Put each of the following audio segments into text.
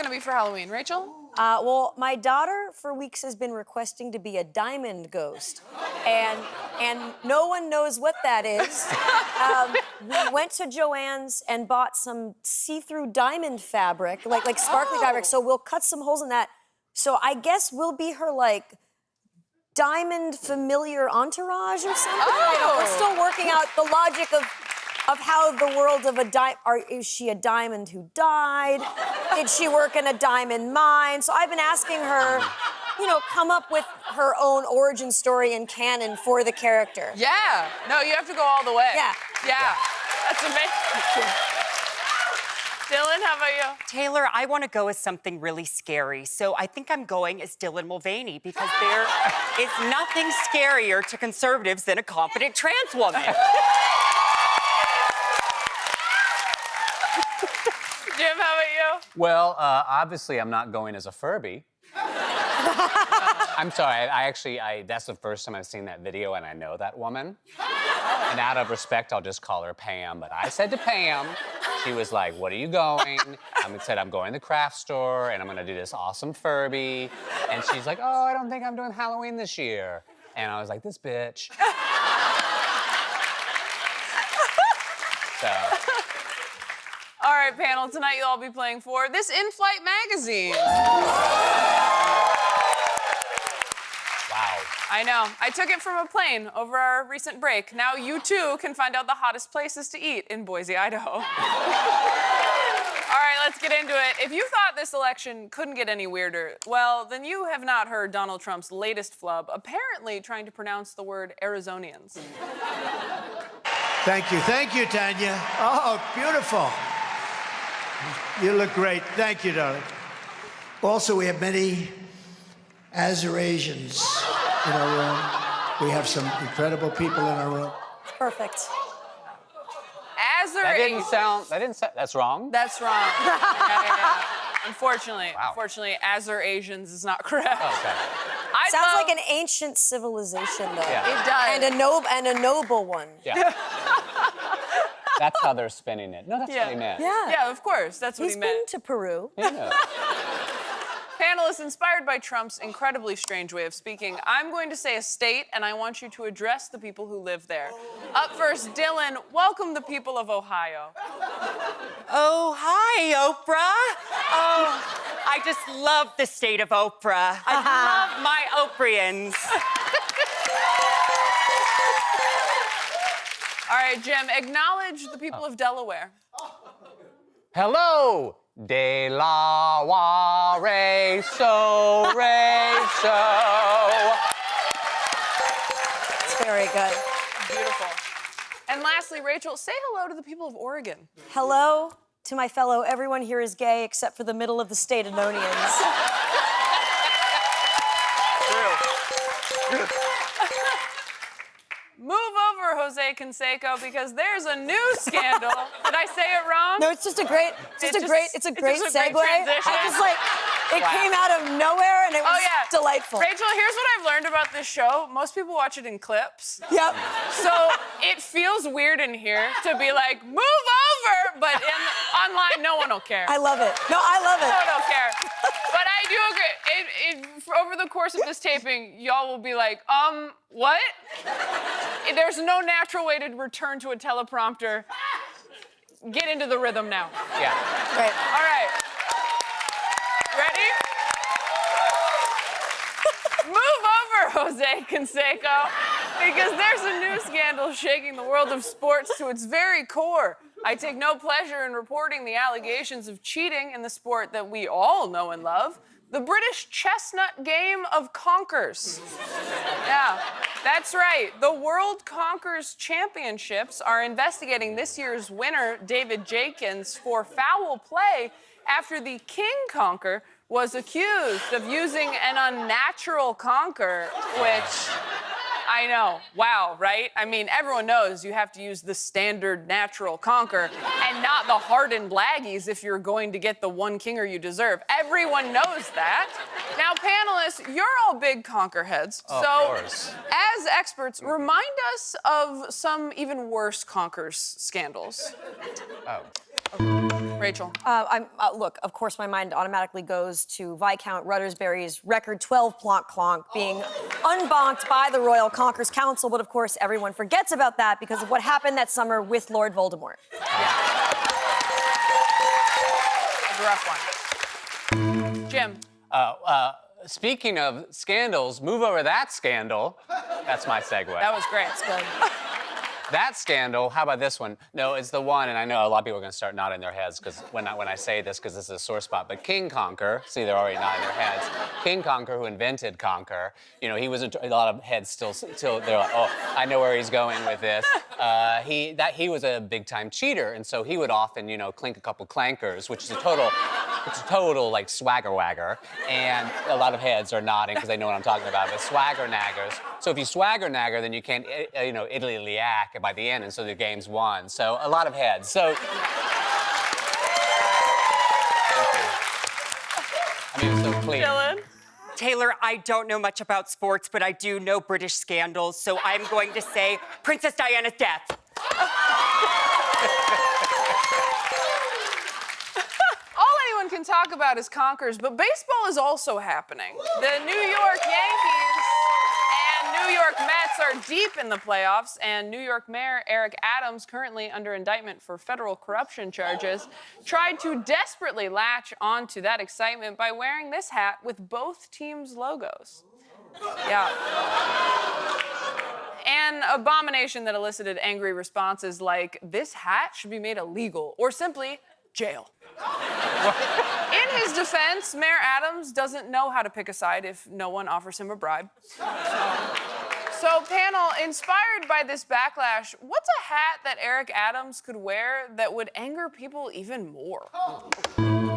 gonna be for Halloween, Rachel? Well, my daughter for weeks has been requesting to be a diamond ghost, and no one knows what that is. We went to Joann's and bought some see-through diamond fabric, like sparkly fabric. So we'll cut some holes in that. So I guess we'll be her like diamond familiar entourage or something. I don't know. We're still working out the logic of how the world of a is she a diamond who died? Did she work in a diamond mine? So I've been asking her, you know, come up with her own origin story and canon for the character. Yeah. No, you have to go all the way. Yeah. Yeah. That's amazing. Dylan, how about you? Taylor, I want to go as something really scary, so I think I'm going as Dylan Mulvaney because there is nothing scarier to conservatives than a confident trans woman. Jim, how about you? Well, obviously, I'm not going as a Furby. I'm sorry, that's the first time I've seen that video, and I know that woman. And out of respect, I'll just call her Pam. But I said to Pam, she was like, what are you going? I said, I'm going to the craft store, and I'm gonna do this awesome Furby. And she's like, oh, I don't think I'm doing Halloween this year. And I was like, this bitch. So. All right, panel, tonight you'll all be playing for this in-flight magazine. Wow. I know. I took it from a plane over our recent break. Now you, too, can find out the hottest places to eat in Boise, Idaho. All right, let's get into it. If you thought this election couldn't get any weirder, well, then you have not heard Donald Trump's latest flub, apparently trying to pronounce the word Arizonians. Thank you, Tanya. Oh, beautiful. You look great. Thank you, darling. Also, we have many Arizonians in our room. We have some incredible people in our room. Perfect. That didn't sound, that's wrong? That's wrong. Yeah. Unfortunately, Wow. Unfortunately, Azerasians is not correct. Oh, okay. Sounds like an ancient civilization, though. Yeah. It does. And a noble one. Yeah. That's how they're spinning it. No, that's what he meant. Yeah. Yeah, of course. That's what He's he been meant. to Peru. Yeah. Panelists, inspired by Trump's incredibly strange way of speaking, I'm going to say a state, and I want you to address the people who live there. Up first, Dylan, welcome the people of Ohio. Oh, hi, Oprah. Oh, I just love the state of Oprah. I love my Oprians. All right, Jim, acknowledge the people of Delaware. Hello, de la wa re so. It's very good. Beautiful. And lastly, Rachel, say hello to the people of Oregon. Hello to my fellow, everyone here is gay except for the middle of the state Anonians. Move over, Jose Canseco, because there's a new scandal. Did I say it wrong? No, it's just a great, it's a great segue. transition. I just like, it came out of nowhere and it was delightful. Rachel, here's what I've learned about this show. Most people watch it in clips. Yep. So it feels weird in here to be like, move over, but online, no one will care. I love it. No, I love it. No one will care. But I do agree. Over the course of this taping, y'all will be like, what? There's no natural way to return to a teleprompter. Get into the rhythm now. Yeah. Right. All right. Ready? Move over, Jose Canseco, because there's a new scandal shaking the world of sports to its very core. I take no pleasure in reporting the allegations of cheating in the sport that we all know and love, the British chestnut game of conkers. Yeah, that's right. The World Conkers Championships are investigating this year's winner, David Jenkins, for foul play after the king conker was accused of using an unnatural conker, which I know, wow, right? I mean, everyone knows you have to use the standard natural conker and not the hardened laggies if you're going to get the one kinger you deserve. Everyone knows that. Now, panelists, you're all big conker heads. Of so, course. as experts, remind us of some even worse conkers scandals. Oh. Rachel. Look, of course, my mind automatically goes to Viscount Ruddersbury's record 12 plonk clonk being unbonked by the Royal Conkers Council, but of course, everyone forgets about that because of what happened that summer with Lord Voldemort. That's a rough one. Jim. Speaking of scandals, move over that scandal. That's my segue. That was great. It's good. That scandal, how about this one? No, it's the one, and I know a lot of people are gonna start nodding their heads because when I say this, because this is a sore spot, but King Conker, see, they're already nodding their heads. King Conker, who invented Conker, you know, he was a lot of heads still they're like, oh, I know where he's going with this. He was a big-time cheater, and so he would often, you know, clink a couple clankers, which is a total like swagger wagger, and a lot of heads are nodding because they know what I'm talking about, but swagger naggers. So if you swagger nagger, then you can't, you know, idly-liac by the end, and so the game's won. So a lot of heads. So. I mean, so clean. Dylan. Taylor, I don't know much about sports, but I do know British scandals, so I'm going to say Princess Diana's death. All anyone can talk about is Conkers, but baseball is also happening. The New York Yankees and New York Mets are deep in the playoffs, and New York Mayor Eric Adams, currently under indictment for federal corruption charges, tried to desperately latch onto that excitement by wearing this hat with both teams' logos. Yeah. An abomination that elicited angry responses like, this hat should be made illegal, or simply, jail. In his defense, Mayor Adams doesn't know how to pick a side if no one offers him a bribe. So, panel, inspired by this backlash, what's a hat that Eric Adams could wear that would anger people even more?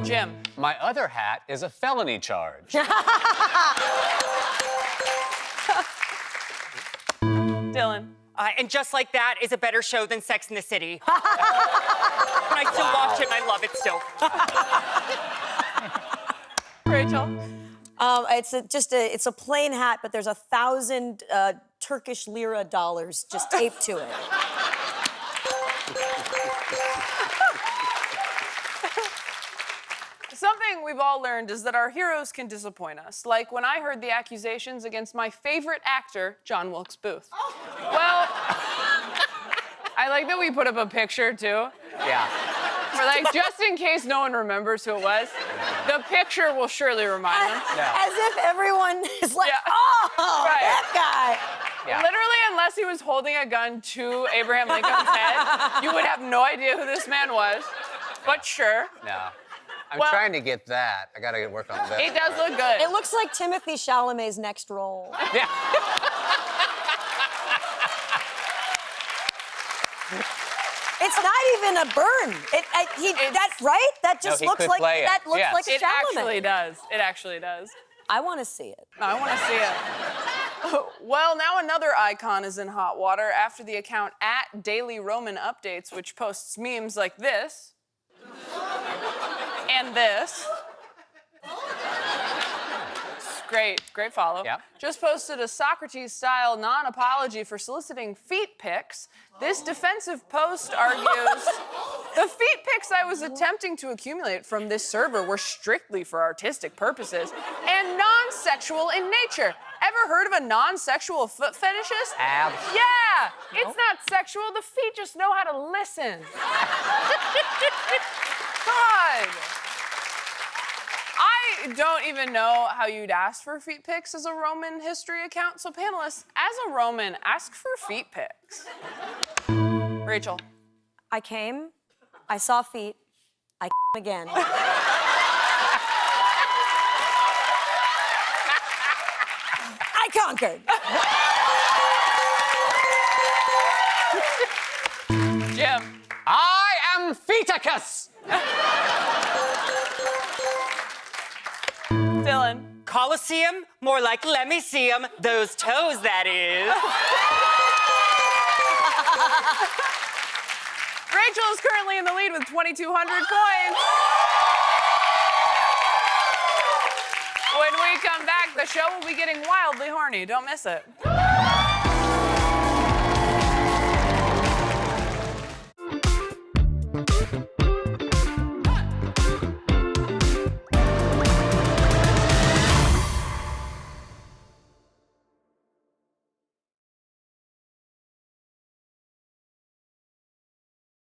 Jim. My other hat is a felony charge. Dylan. And just like that is a better show than Sex in the City. And I still watch it and I love it still. Rachel. It's a plain hat, but there's 1,000 Turkish lira dollars just taped to it. Something we've all learned is that our heroes can disappoint us. Like when I heard the accusations against my favorite actor, John Wilkes Booth. Well, I like that we put up a picture too. Yeah. For like, just in case no one remembers who it was, the picture will surely remind them. As if everyone is like, Yeah. oh, Right. that guy. Yeah. Literally, unless he was holding a gun to Abraham Lincoln's head, you would have no idea who this man was. But sure. No. I'm Well- trying to get that. I gotta work on that. It does look good. It looks like Timothy Chalamet's next role. Yeah. It's not even a burn. That just he looks could like play it. that looks Yes. like a It Chalamet. actually does. It actually does. I want to see it. I want to see it. Well, now another icon is in hot water after the account @Daily Roman Updates, which posts memes like this and this. Great follow. Yep. Just posted a Socrates-style non-apology for soliciting feet pics. This defensive post argues, the feet pics I was attempting to accumulate from this server were strictly for artistic purposes and non-sexual in nature. Ever heard of a non-sexual foot fetishist? Yeah, it's not sexual. The feet just know how to listen. God. I don't even know how you'd ask for feet pics as a Roman history account. So panelists, as a Roman, ask for feet pics. Rachel. I came, I saw feet, I again. I conquered. Jim. I am Feticus. Dylan. Coliseum? More like let me see 'em. Those toes, that is. Rachel is currently in the lead with 2,200 points. When we come back, the show will be getting wildly horny. Don't miss it.